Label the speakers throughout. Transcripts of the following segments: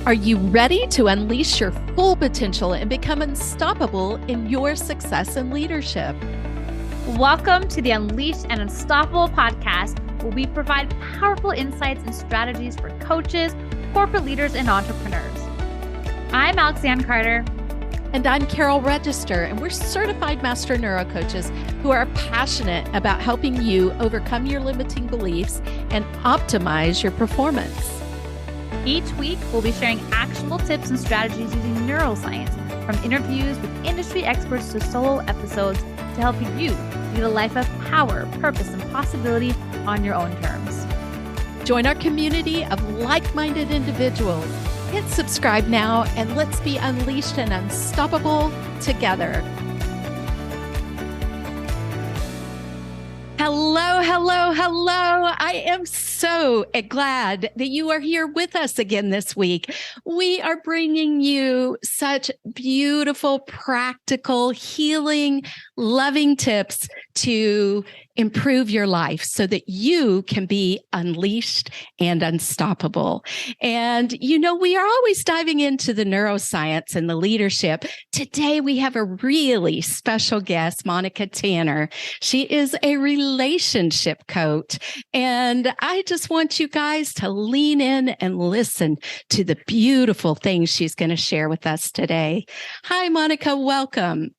Speaker 1: Are you ready to unleash your full potential and become unstoppable in your success and leadership?
Speaker 2: Welcome to the Unleashed and Unstoppable podcast, where we provide powerful insights and strategies for coaches, corporate leaders, and entrepreneurs. I'm Alexanne Carter.
Speaker 1: And I'm Carol Register, and we're certified master neurocoaches who are passionate about helping you overcome your limiting beliefs and optimize your performance.
Speaker 2: Each week, we'll be sharing actionable tips and strategies using neuroscience, from interviews with industry experts to solo episodes, to help you lead a life of power, purpose, and possibility on your own terms.
Speaker 1: Join our community of like-minded individuals. Hit subscribe now, and let's be unleashed and unstoppable together. Hello, hello, hello. I am so glad that you are here with us again this week. We are bringing you such beautiful, practical, healing, loving tips to improve your life so that you can be unleashed and unstoppable. And, we are always diving into the neuroscience and the leadership. Today, we have a really special guest, Monica Tanner. She is a relationship coach. And I just want you guys to lean in and listen to the beautiful things she's going to share with us today. Hi, Monica. Welcome.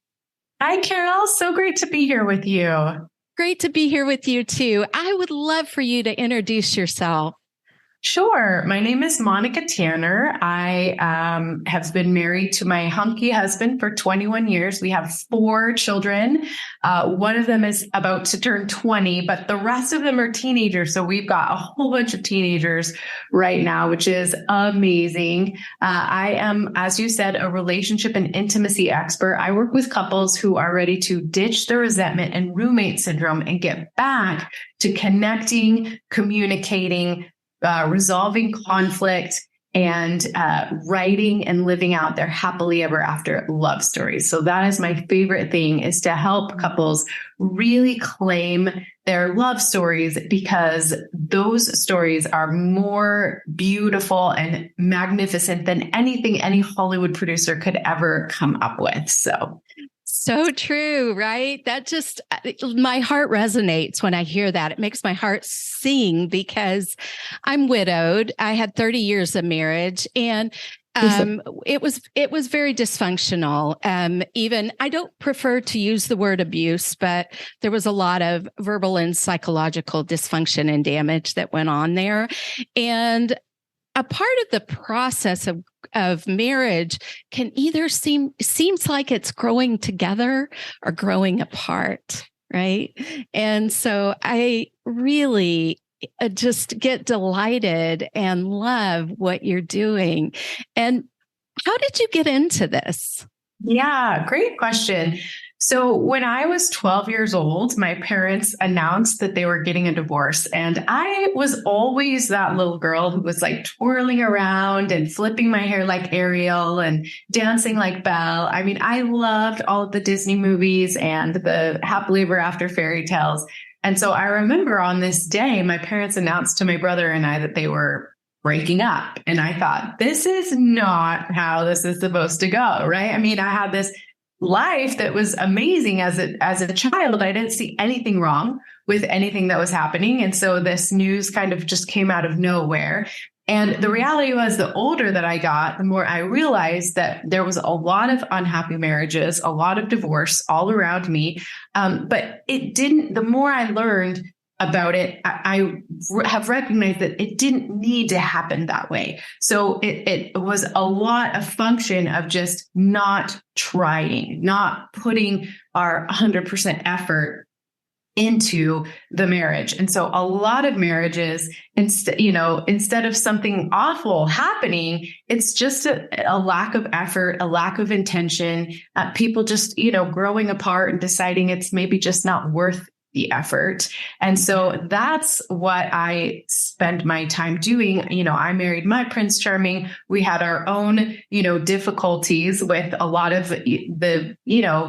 Speaker 3: Hi, Carol. So great to be here with you.
Speaker 1: Great to be here with you, too. I would love for you to introduce yourself.
Speaker 3: Sure. My name is Monica Tanner. I have been married to my hunky husband for 21 years. We have 4 children. One of them is about to turn 20, but the rest of them are teenagers. So we've got a whole bunch of teenagers right now, which is amazing. I am, as you said, a relationship and intimacy expert. I work with couples who are ready to ditch the resentment and roommate syndrome and get back to connecting, communicating, resolving conflict, and writing and living out their happily ever after love stories. So that is my favorite thing, is to help couples really claim their love stories, because those stories are more beautiful and magnificent than anything any Hollywood producer could ever come up with.
Speaker 1: So true, right? My heart resonates when I hear that. It makes my heart sing, because I'm widowed. I had 30 years of marriage, and it was very dysfunctional. Even I don't prefer to use the word abuse, but there was a lot of verbal and psychological dysfunction and damage that went on there. And a part of the process of marriage can either seems like it's growing together or growing apart, right? And so I really just get delighted and love what you're doing. And how did you get into this?
Speaker 3: Yeah, great question. So when I was 12 years old, my parents announced that they were getting a divorce. And I was always that little girl who was like twirling around and flipping my hair like Ariel and dancing like Belle. I mean, I loved all of the Disney movies and the happily ever after fairy tales. And so I remember on this day, my parents announced to my brother and I that they were breaking up. And I thought, this is not how this is supposed to go, right? I mean, I had this life that was amazing as a child. I didn't see anything wrong with anything that was happening. And so this news kind of just came out of nowhere. And the reality was, the older that I got, the more I realized that there was a lot of unhappy marriages, a lot of divorce all around me. But the more I learned about it, I have recognized that it didn't need to happen that way. So it was a lot of function of just not trying, not putting our 100% effort into the marriage. And so a lot of marriages, instead of something awful happening, it's just a lack of effort, a lack of intention, people just, growing apart and deciding it's maybe just not worth the effort. And so that's what I spend my time doing. I married my Prince Charming. We had our own, difficulties with a lot of the,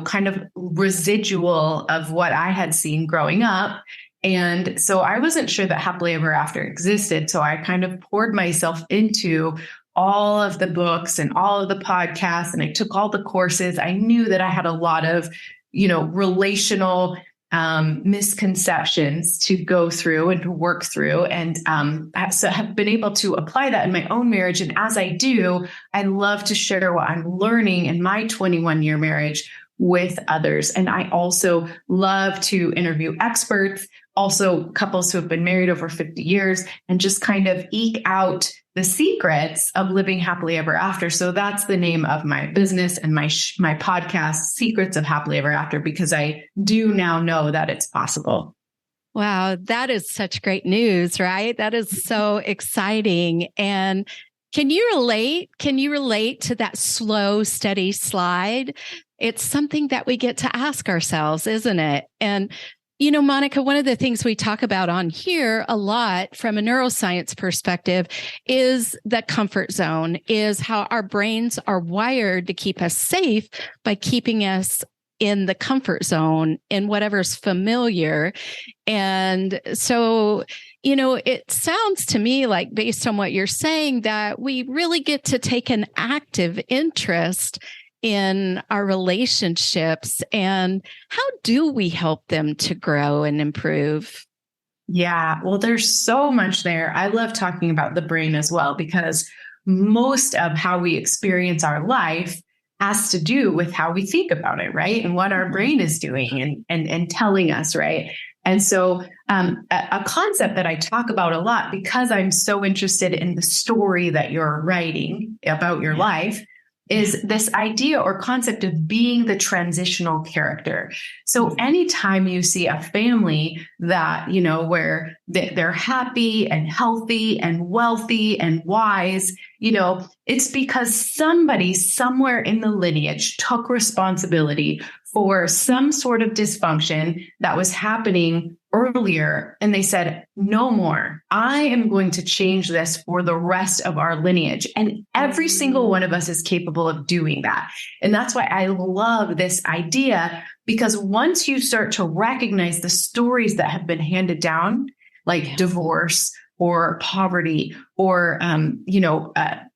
Speaker 3: kind of residual of what I had seen growing up. And so I wasn't sure that happily ever after existed. So I kind of poured myself into all of the books and all of the podcasts, and I took all the courses. I knew that I had a lot of, relational misconceptions to go through and to work through. And so have been able to apply that in my own marriage. And as I do, I love to share what I'm learning in my 21-year marriage with others. And I also love to interview experts, also couples who have been married over 50 years, and just kind of eke out the secrets of living happily ever after. So that's the name of my business and my podcast, Secrets of Happily Ever After, because I do now know that it's possible.
Speaker 1: Wow, that is such great news, right? That is so exciting. And can you relate? Can you relate to that slow, steady slide? It's something that we get to ask ourselves, isn't it? And Monica, one of the things we talk about on here a lot from a neuroscience perspective is the comfort zone, is how our brains are wired to keep us safe by keeping us in the comfort zone, in whatever's familiar. And so, it sounds to me like, based on what you're saying, that we really get to take an active interest in our relationships. And how do we help them to grow and improve?
Speaker 3: Yeah, well, there's so much there. I love talking about the brain as well, because most of how we experience our life has to do with how we think about it, right? And what our brain is doing and telling us, right? And so a concept that I talk about a lot, because I'm so interested in the story that you're writing about your life, is this idea or concept of being the transitional character. So anytime you see a family that, where they're happy and healthy and wealthy and wise, it's because somebody somewhere in the lineage took responsibility for some sort of dysfunction that was happening earlier. And they said, no more. I am going to change this for the rest of our lineage. And every single one of us is capable of doing that. And that's why I love this idea, because once you start to recognize the stories that have been handed down, like divorce or poverty or,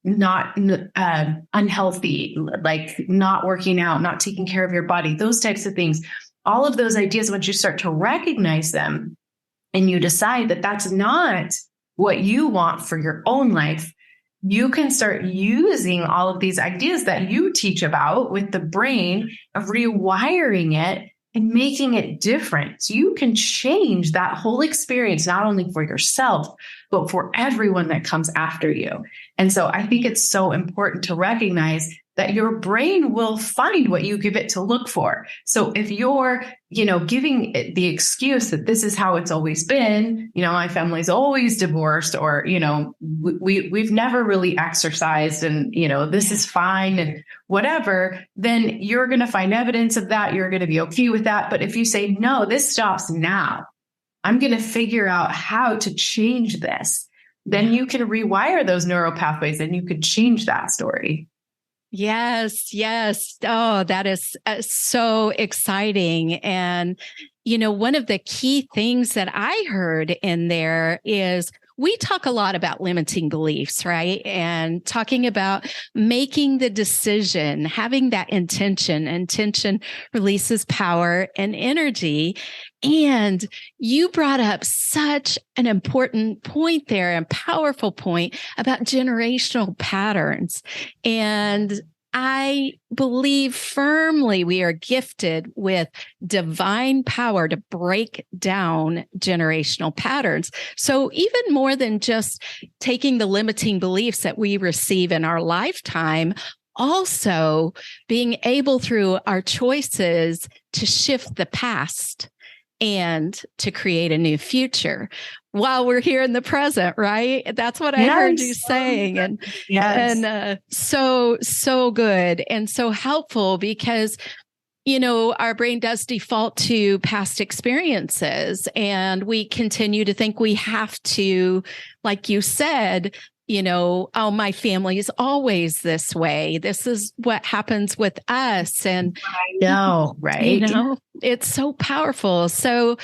Speaker 3: not unhealthy, like not working out, not taking care of your body, those types of things. All of those ideas, once you start to recognize them and you decide that that's not what you want for your own life, you can start using all of these ideas that you teach about with the brain of rewiring it and making it different. So you can change that whole experience, not only for yourself, but for everyone that comes after you. And so I think it's so important to recognize that your brain will find what you give it to look for. So if you're, giving it the excuse that this is how it's always been, my family's always divorced, or, we've never really exercised and, this is fine and whatever, then you're going to find evidence of that. You're going to be okay with that. But if you say, no, this stops now, I'm going to figure out how to change this, then you can rewire those neural pathways and you could change that story.
Speaker 1: Yes, yes. Oh, that is so exciting. And, one of the key things that I heard in there is we talk a lot about limiting beliefs, right? And talking about making the decision, having that intention. Intention releases power and energy. And you brought up such an important point there, and powerful point about generational patterns. And I believe firmly we are gifted with divine power to break down generational patterns. So even more than just taking the limiting beliefs that we receive in our lifetime, also being able through our choices to shift the past and to create a new future while we're here in the present, right? That's what I heard you saying. And, so good and so helpful, because, our brain does default to past experiences, and we continue to think we have to, like you said, oh, my family is always this way. This is what happens with us. And
Speaker 3: I know, right?
Speaker 1: It's so powerful. So,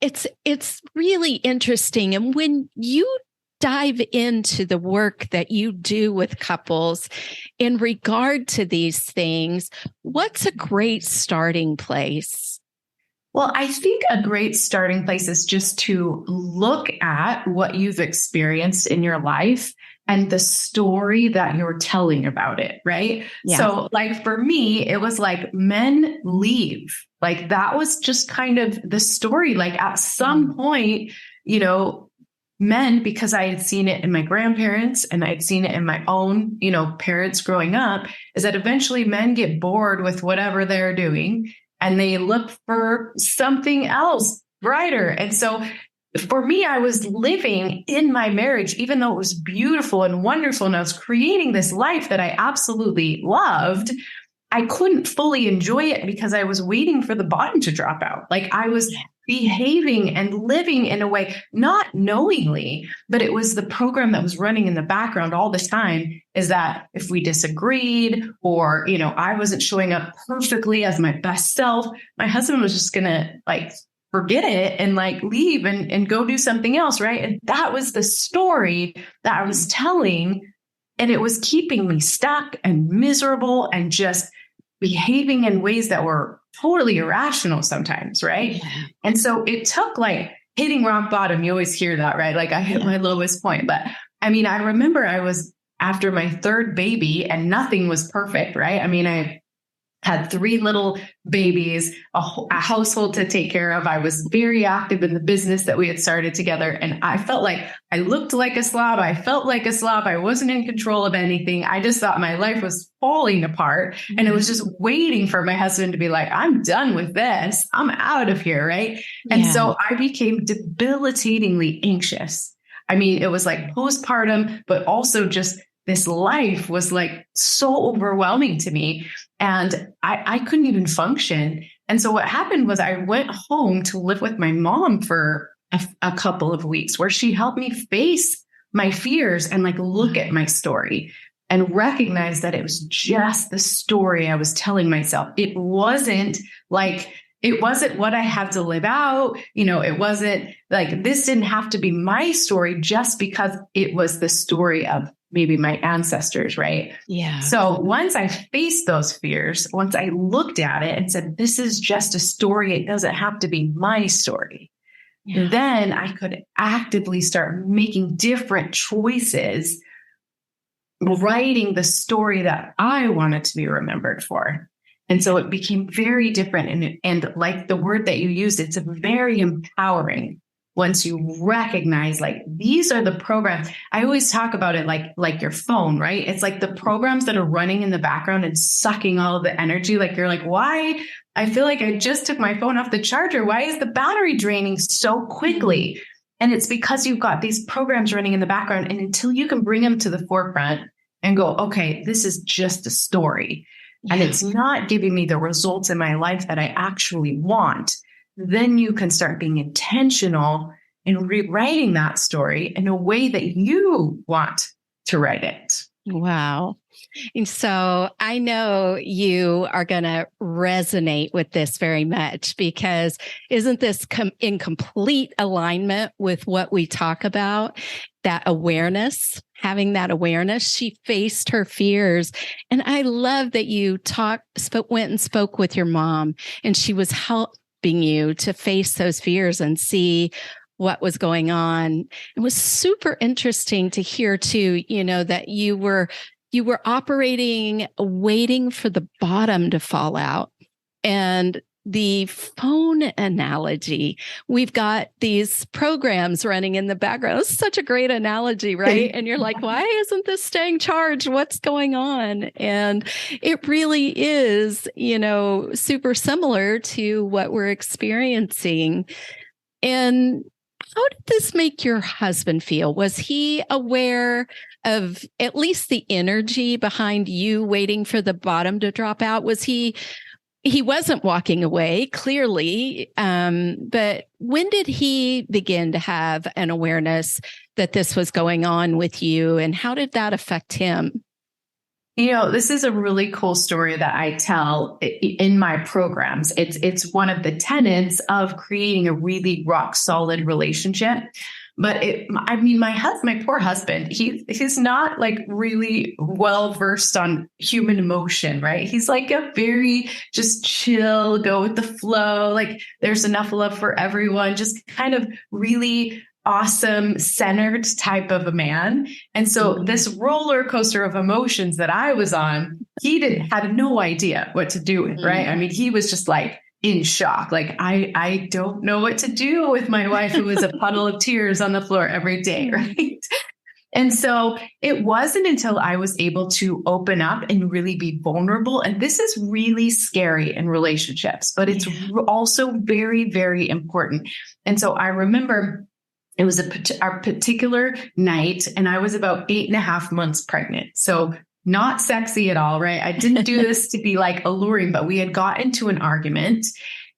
Speaker 1: it's really interesting. And when you dive into the work that you do with couples in regard to these things, what's a great starting place?
Speaker 3: Well, I think a great starting place is just to look at what you've experienced in your life and the story that you're telling about it, right?
Speaker 1: Yeah.
Speaker 3: So like for me, it was like men leave. Like that was just kind of the story. Like at some point, men, because I had seen it in my grandparents and I'd seen it in my own, parents growing up, is that eventually men get bored with whatever they're doing and they look for something else brighter. And so for me, I was living in my marriage, even though it was beautiful and wonderful, and I was creating this life that I absolutely loved. I couldn't fully enjoy it because I was waiting for the bottom to drop out. Like I was behaving and living in a way, not knowingly, but it was the program that was running in the background all this time, is that if we disagreed or, I wasn't showing up perfectly as my best self, my husband was just going to forget it and leave and go do something else. Right. And that was the story that I was telling. And it was keeping me stuck and miserable and just behaving in ways that were totally irrational sometimes. Right. Yeah. And so it took hitting rock bottom. You always hear that, right? I hit my lowest point. But I remember I was after my third baby and nothing was perfect. Right. I had 3 little babies, a household to take care of. I was very active in the business that we had started together. And I felt like I looked like a slob. I felt like a slob. I wasn't in control of anything. I just thought my life was falling apart. And it was just waiting for my husband to be like, I'm done with this. I'm out of here. Right. And so I became debilitatingly anxious. It was postpartum, but also just this life was so overwhelming to me. And I couldn't even function. And so what happened was I went home to live with my mom for a couple of weeks, where she helped me face my fears and look at my story and recognize that it was just the story I was telling myself. It wasn't what I had to live out. It wasn't this didn't have to be my story just because it was the story of maybe my ancestors, right?
Speaker 1: Yeah.
Speaker 3: So once I faced those fears, once I looked at it and said, this is just a story, it doesn't have to be my story. Yeah. Then I could actively start making different choices, writing the story that I wanted to be remembered for. And so it became very different. And like the word that you used, it's very empowering once you recognize these are the programs. I always talk about it like your phone, right? It's the programs that are running in the background and sucking all of the energy. You're why? I feel like I just took my phone off the charger. Why is the battery draining so quickly? And it's because you've got these programs running in the background. And until you can bring them to the forefront and go, okay, this is just a story. Yeah. And it's not giving me the results in my life that I actually want. Then you can start being intentional in rewriting that story in a way that you want to write it.
Speaker 1: Wow. And so I know you are going to resonate with this very much, because isn't this in complete alignment with what we talk about? That awareness, having that awareness. She faced her fears. And I love that you went and spoke with your mom, and she was helping you to face those fears and see what was going on. It was super interesting to hear too, that you were operating, waiting for the bottom to fall out. And the phone analogy, we've got these programs running in the background. It's such a great analogy, right? And you're like, why isn't this staying charged? What's going on? And it really is, super similar to what we're experiencing. And how did this make your husband feel? Was he aware of at least the energy behind you waiting for the bottom to drop out? Was he wasn't walking away, clearly, but when did he begin to have an awareness that this was going on with you, and how did that affect him?
Speaker 3: This is a really cool story that I tell in my programs. It's one of the tenets of creating a really rock solid relationship. But my poor husband, he's not like really well versed on human emotion, right? He's like a very just chill, go with the flow. Like there's enough love for everyone, just kind of really awesome, centered type of a man. And so this roller coaster of emotions that I was on, had no idea what to do with, right? I mean, he was just like in shock. Like, I don't know what to do with my wife who was a puddle of tears on the floor every day, right? And so it wasn't until I was able to open up and really be vulnerable. And this is really scary in relationships, but it's also very, very important. And so I remember it was our particular night, and I was about 8.5 months pregnant. So not sexy at all, right? I didn't do this to be like alluring, but we had got into an argument,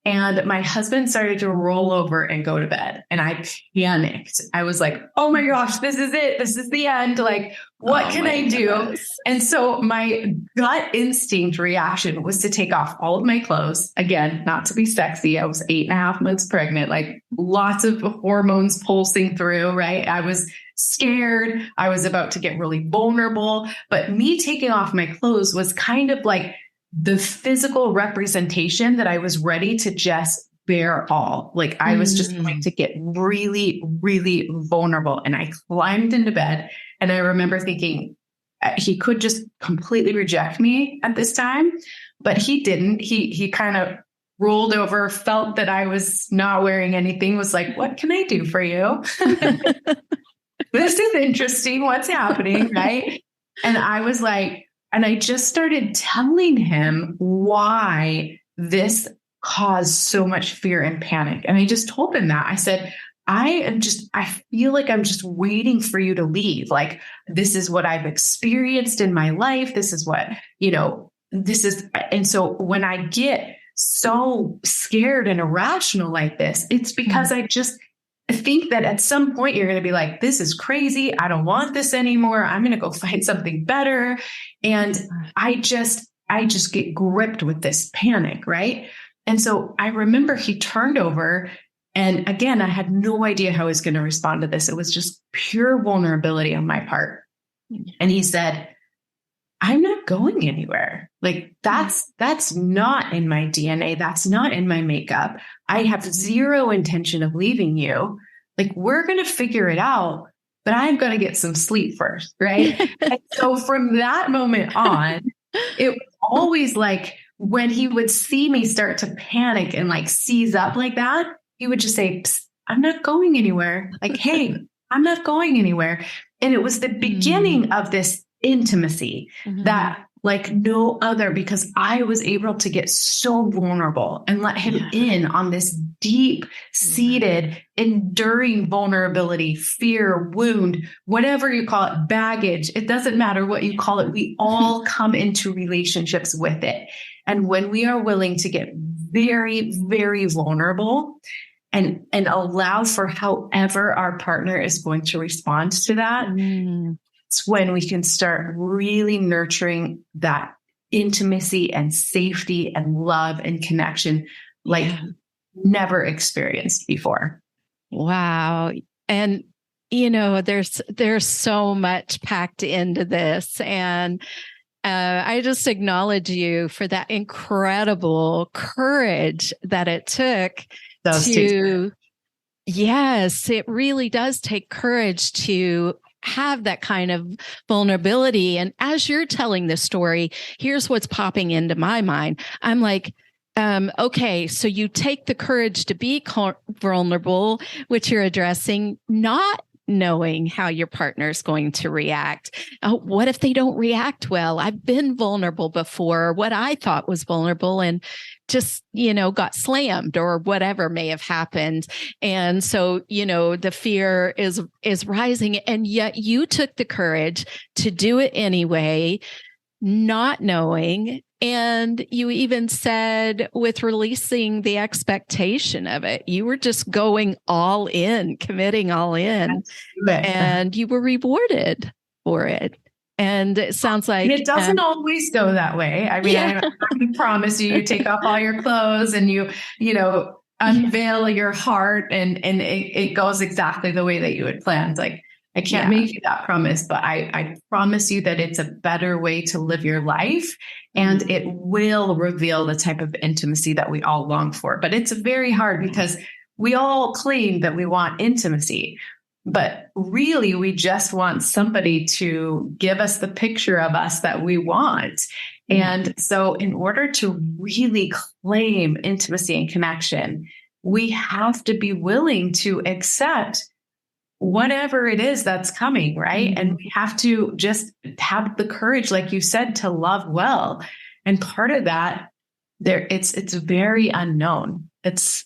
Speaker 3: and my husband started to roll over and go to bed. And I panicked. I was like, oh my gosh, this is it. This is the end. Like, what can I do? Goodness. And so my gut instinct reaction was to take off all of my clothes. Again, not to be sexy. I was 8.5 months pregnant, like lots of hormones pulsing through, right? I was scared. I was about to get really vulnerable, but me taking off my clothes was kind of like the physical representation that I was ready to just bear all. Like I was just going to get really, really vulnerable. And I climbed into bed, and I remember thinking he could just completely reject me at this time, but he didn't. He kind of rolled over, felt that I was not wearing anything, was like, what can I do for you? This is interesting. What's happening? Right. And I was like, and I just started telling him why this caused so much fear and panic. And I just told him that. I said, I feel like I'm just waiting for you to leave. Like, this is what I've experienced in my life. This is what, and so when I get so scared and irrational like this, it's because I think that at some point you're going to be like, this is crazy. I don't want this anymore. I'm going to go find something better. And I just get gripped with this panic. Right. And so I remember he turned over, and again, I had no idea how I was going to respond to this. It was just pure vulnerability on my part. And he said, I'm not going anywhere. Like that's not in my DNA. That's not in my makeup. I have zero intention of leaving you. Like, we're going to figure it out, but I'm going to get some sleep first. Right. And so from that moment on, it was always like when he would see me start to panic and like seize up like that, he would just say, I'm not going anywhere. Like, hey, I'm not going anywhere. And it was the beginning of this intimacy that like no other, because I was able to get so vulnerable and let him in on this deep seated, enduring vulnerability, fear, wound, whatever you call it, baggage. It doesn't matter what you call it. We all come into relationships with it. And when we are willing to get very, very vulnerable and allow for however our partner is going to respond to that, it's when we can start really nurturing that intimacy and safety and love and connection like never experienced before.
Speaker 1: Wow. And, there's so much packed into this. And I just acknowledge you for that incredible courage that it took yes, it really does take courage to have that kind of vulnerability. And as you're telling this story, here's what's popping into my mind. I'm like, okay, so you take the courage to be vulnerable, which you're addressing, not knowing how your partner is going to react. What if they don't react well? I've been vulnerable before, what I thought was vulnerable, and just, got slammed or whatever may have happened. And so, the fear is rising, and yet you took the courage to do it anyway, not knowing. And you even said with releasing the expectation of it, you were just going all in, committing all in, and you were rewarded for it. And it sounds like
Speaker 3: it doesn't always go that way. I mean, I promise you, you take off all your clothes and you unveil your heart and it goes exactly the way that you had planned. Like, I can't make you that promise, but I promise you that it's a better way to live your life, and it will reveal the type of intimacy that we all long for. But it's very hard because we all claim that we want intimacy, but really we just want somebody to give us the picture of us that we want. And so in order to really claim intimacy and connection, we have to be willing to accept whatever it is that's coming, right? Mm-hmm. And we have to just have the courage, like you said, to love well. And part of that, it's very unknown. It's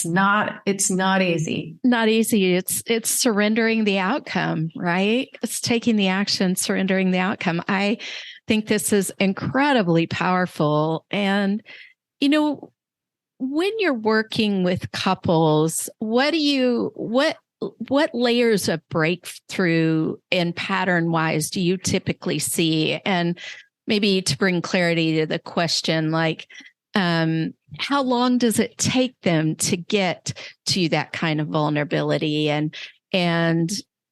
Speaker 3: not easy.
Speaker 1: Not easy. It's surrendering the outcome, right? It's taking the action, surrendering the outcome. I think this is incredibly powerful. And, when you're working with couples, what layers of breakthrough and pattern wise do you typically see? And maybe to bring clarity to the question, like, how long does it take them to get to that kind of vulnerability? And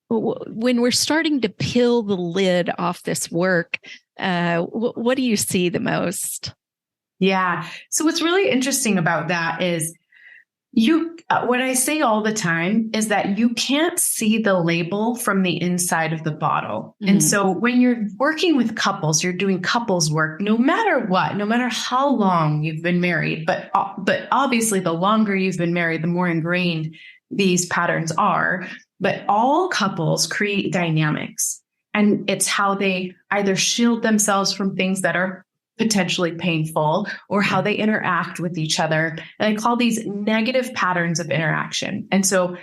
Speaker 1: when we're starting to peel the lid off this work, what do you see the most?
Speaker 3: Yeah. So what's really interesting about that is what I say all the time is that you can't see the label from the inside of the bottle. Mm. And so when you're working with couples, you're doing couples work, no matter what, no matter how long you've been married, but obviously the longer you've been married, the more ingrained these patterns are. But all couples create dynamics, and it's how they either shield themselves from things that are potentially painful, or how they interact with each other. And I call these negative patterns of interaction. And so,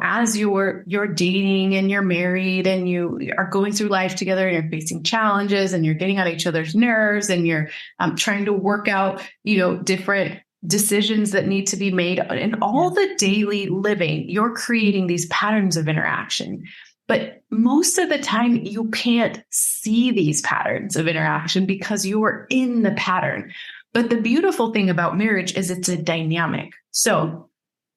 Speaker 3: as you're dating and you're married and you are going through life together and you're facing challenges and you're getting on each other's nerves and you're trying to work out, different decisions that need to be made in all the daily living, you're creating these patterns of interaction. But most of the time, you can't see these patterns of interaction because you are in the pattern. But the beautiful thing about marriage is it's a dynamic. So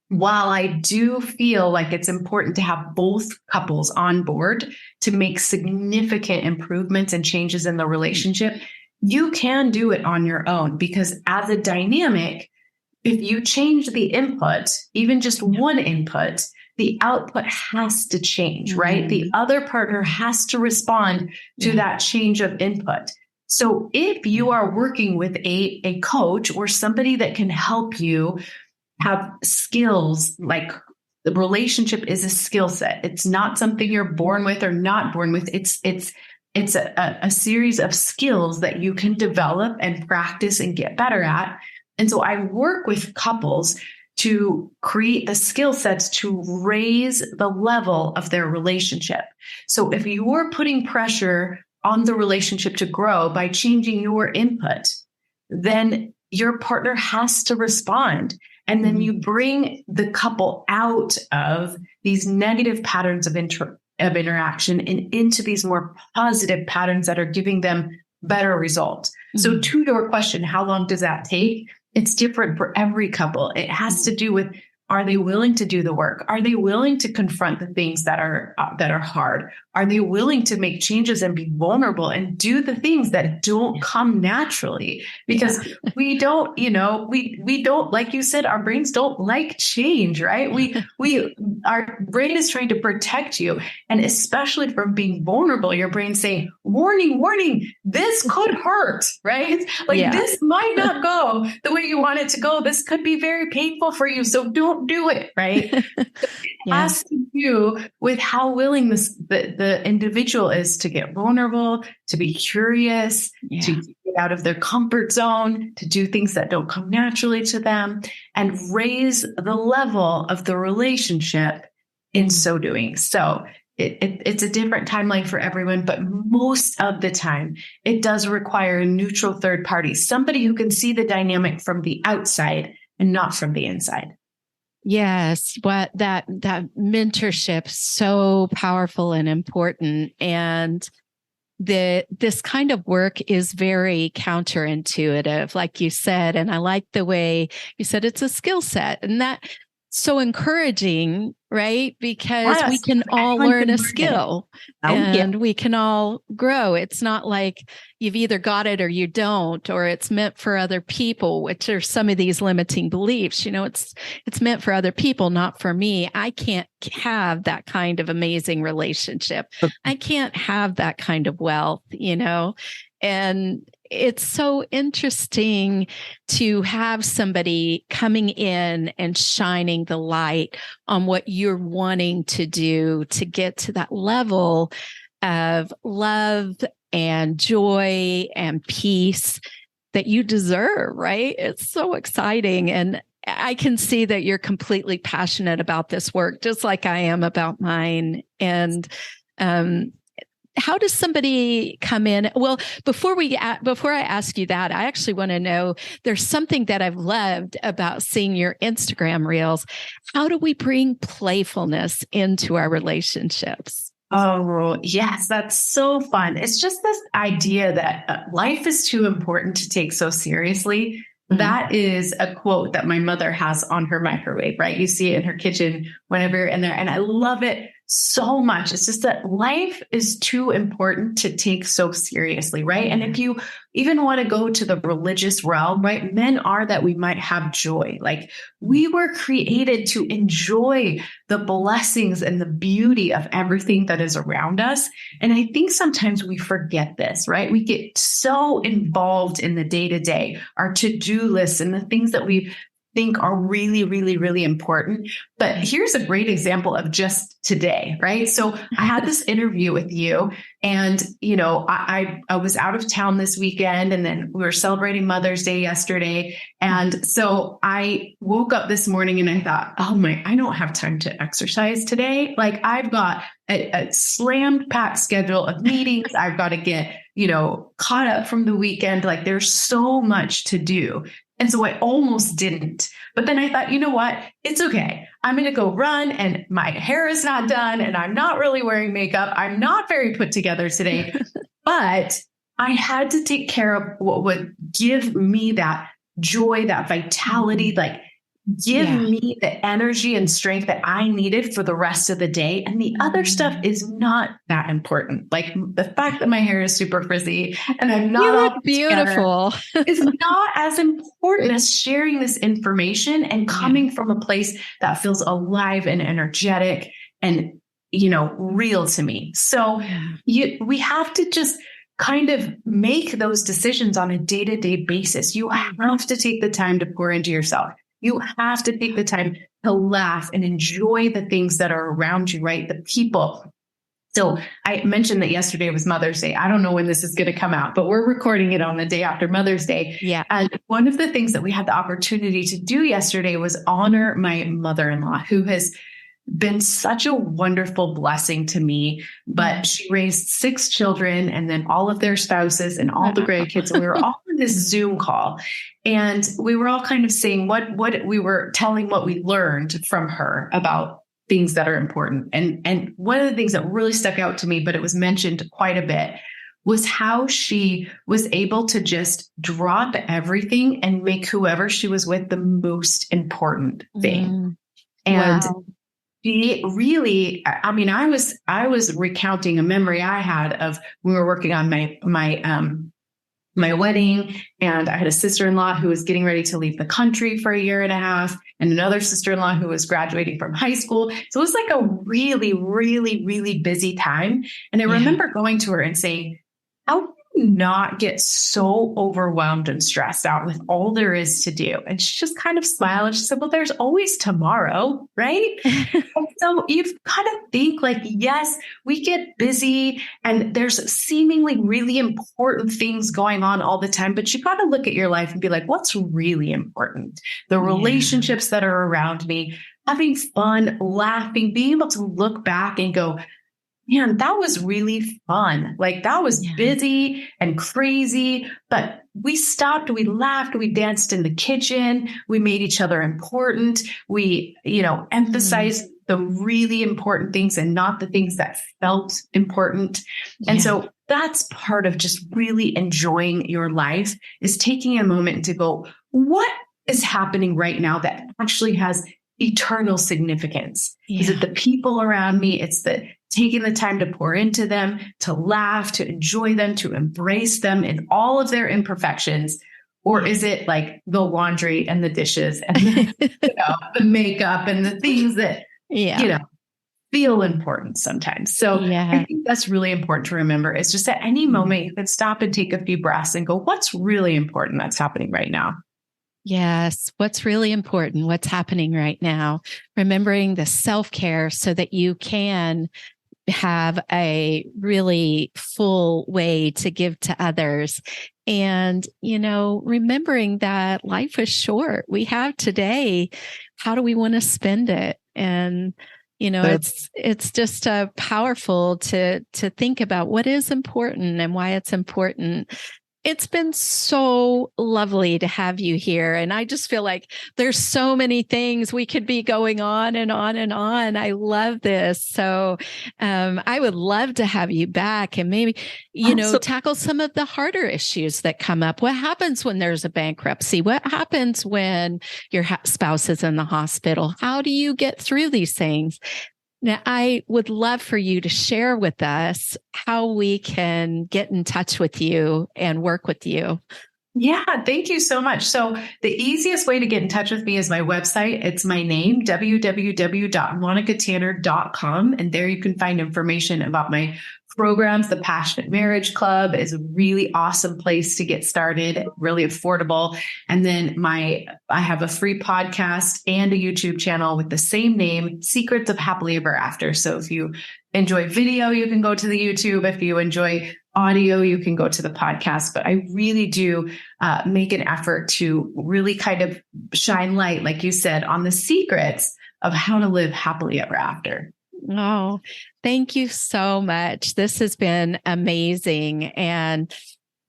Speaker 3: while I do feel like it's important to have both couples on board to make significant improvements and changes in the relationship, you can do it on your own, because as a dynamic, if you change the input, even just one input, the output has to change, right? The other partner has to respond to that change of input. So if you are working with a coach or somebody that can help you have skills, like the relationship is a skill set. It's not something you're born with or not born with. It's a series of skills that you can develop and practice and get better at. And so I work with couples to create the skill sets to raise the level of their relationship. So if you're putting pressure on the relationship to grow by changing your input, then your partner has to respond. And then you bring the couple out of these negative patterns of interaction and into these more positive patterns that are giving them better results. So to your question, how long does that take? It's different for every couple. It has to do with, are they willing to do the work? Are they willing to confront the things that are hard? Are they willing to make changes and be vulnerable and do the things that don't come naturally? Because we don't, we don't, like you said, our brains don't like change, right? Our brain is trying to protect you. And especially from being vulnerable, your brain's saying, warning, warning, this could hurt, right? This might not go the way you want it to go. This could be very painful for you. So don't do it, right? It has to do with how willing the individual is to get vulnerable, to be curious, to get out of their comfort zone, to do things that don't come naturally to them, and raise the level of the relationship in so doing. So it's a different timeline for everyone, but most of the time it does require a neutral third party, somebody who can see the dynamic from the outside and not from the inside.
Speaker 1: Yes, what that mentorship, so powerful and important. And this kind of work is very counterintuitive, like you said. And I like the way you said it's a skill set, and that's so encouraging, right? Because we can all learn a skill and we can all grow. It's not like you've either got it or you don't, or it's meant for other people, which are some of these limiting beliefs. It's meant for other people, not for me. I can't have that kind of amazing relationship. I can't have that kind of wealth, and it's so interesting to have somebody coming in and shining the light on what you're wanting to do to get to that level of love and joy and peace that you deserve, right? It's so exciting. And I can see that you're completely passionate about this work, just like I am about mine. And, how does somebody come in? Well, before I ask you that, I actually want to know, there's something that I've loved about seeing your Instagram reels. How do we bring playfulness into our relationships?
Speaker 3: Oh, yes, that's so fun. It's just this idea that life is too important to take so seriously. Mm-hmm. That is a quote that my mother has on her microwave, right? You see it in her kitchen whenever you're in there. And I love it so much. It's just that life is too important to take so seriously, right? And if you even want to go to the religious realm, right? Men are that we might have joy. Like, we were created to enjoy the blessings and the beauty of everything that is around us. And I think sometimes we forget this, right? We get so involved in the day-to-day, our to-do lists and the things that we think are really, really, really important. But here's a great example of just today, right? So I had this interview with you, and, I was out of town this weekend, and then we were celebrating Mother's Day yesterday. And so I woke up this morning and I thought, I don't have time to exercise today. Like, I've got a slammed packed schedule of meetings. I've got to get, caught up from the weekend. Like, there's so much to do. And so I almost didn't. But then I thought, you know what? It's okay. I'm going to go run, and my hair is not done, and I'm not really wearing makeup. I'm not very put together today, but I had to take care of what would give me that joy, that vitality, like give me the energy and strength that I needed for the rest of the day. And the other stuff is not that important. Like, the fact that my hair is super frizzy and I'm not all
Speaker 1: beautiful
Speaker 3: is not as important as sharing this information and coming from a place that feels alive and energetic and, real to me. So we have to just kind of make those decisions on a day-to-day basis. You have to take the time to pour into yourself. You have to take the time to laugh and enjoy the things that are around you, right? The people. So I mentioned that yesterday was Mother's Day. I don't know when this is going to come out, but we're recording it on the day after Mother's Day.
Speaker 1: Yeah.
Speaker 3: And one of the things that we had the opportunity to do yesterday was honor my mother-in-law, who has been such a wonderful blessing to me. But she raised 6 children, and then all of their spouses and all the grandkids. And we were all on this Zoom call, and we were all kind of saying what we were telling, what we learned from her about things that are important. And one of the things that really stuck out to me, but it was mentioned quite a bit, was how she was able to just drop everything and make whoever she was with the most important thing. And she really, I was recounting a memory I had of when we were working on my wedding, and I had a sister-in-law who was getting ready to leave the country for a year and a half, and another sister-in-law who was graduating from high school. So it was like a really, really, really busy time. And I remember going to her and saying, how do you not get so overwhelmed and stressed out with all there is to do? And she just kind of smiled and she said, well, there's always tomorrow, right? And so you've got to think like, yes, we get busy and there's seemingly really important things going on all the time, but you got to look at your life and be like, what's really important? The relationships that are around me, having fun, laughing, being able to look back and go, man, that was really fun. Like, that was busy and crazy, but we stopped, we laughed, we danced in the kitchen, we made each other important. We, emphasized the really important things and not the things that felt important. And so that's part of just really enjoying your life, is taking a moment to go, what is happening right now that actually has eternal significance? Is it the people around me? It's the taking the time to pour into them, to laugh, to enjoy them, to embrace them in all of their imperfections? Or is it like the laundry and the dishes and the makeup and the things that, feel important sometimes? So I think that's really important to remember. It's just at any moment you can stop and take a few breaths and go, what's really important that's happening right now?
Speaker 1: Yes. What's really important? What's happening right now? Remembering the self-care so that you can have a really full way to give to others. And, remembering that life is short. We have today. How do we want to spend it? And, it's just powerful to think about what is important and why it's important. It's been so lovely to have you here. And I just feel like there's so many things we could be going on and on and on. I love this. So I would love to have you back and maybe, tackle some of the harder issues that come up. What happens when there's a bankruptcy? What happens when your spouse is in the hospital? How do you get through these things? Now, I would love for you to share with us how we can get in touch with you and work with you.
Speaker 3: Yeah, thank you so much. So the easiest way to get in touch with me is my website. It's my name, www.monicatanner.com. And there you can find information about my programs. The Passionate Marriage Club is a really awesome place to get started, really affordable. And then I have a free podcast and a YouTube channel with the same name, Secrets of Happily Ever After. So if you enjoy video, you can go to the YouTube. If you enjoy audio, you can go to the podcast. But I really do make an effort to really kind of shine light, like you said, on the secrets of how to live happily ever after.
Speaker 1: Oh, thank you so much. This has been amazing. And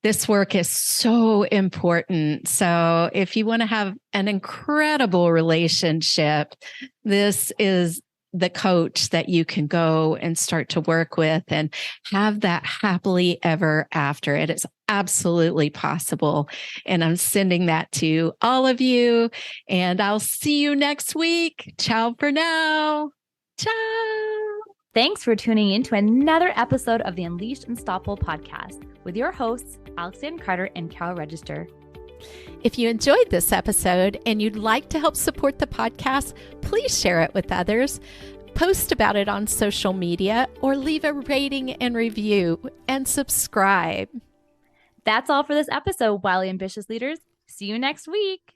Speaker 1: this work is so important. So if you want to have an incredible relationship, this is the coach that you can go and start to work with and have that happily ever after. It is absolutely possible. And I'm sending that to all of you. And I'll see you next week. Ciao for now. Ciao.
Speaker 2: Thanks for tuning in to another episode of the Unleashed Unstoppable podcast with your hosts, Alexandra Carter and Carol Register.
Speaker 1: If you enjoyed this episode and you'd like to help support the podcast, please share it with others, post about it on social media, or leave a rating and review and subscribe.
Speaker 2: That's all for this episode, Wildly Ambitious Leaders. See you next week.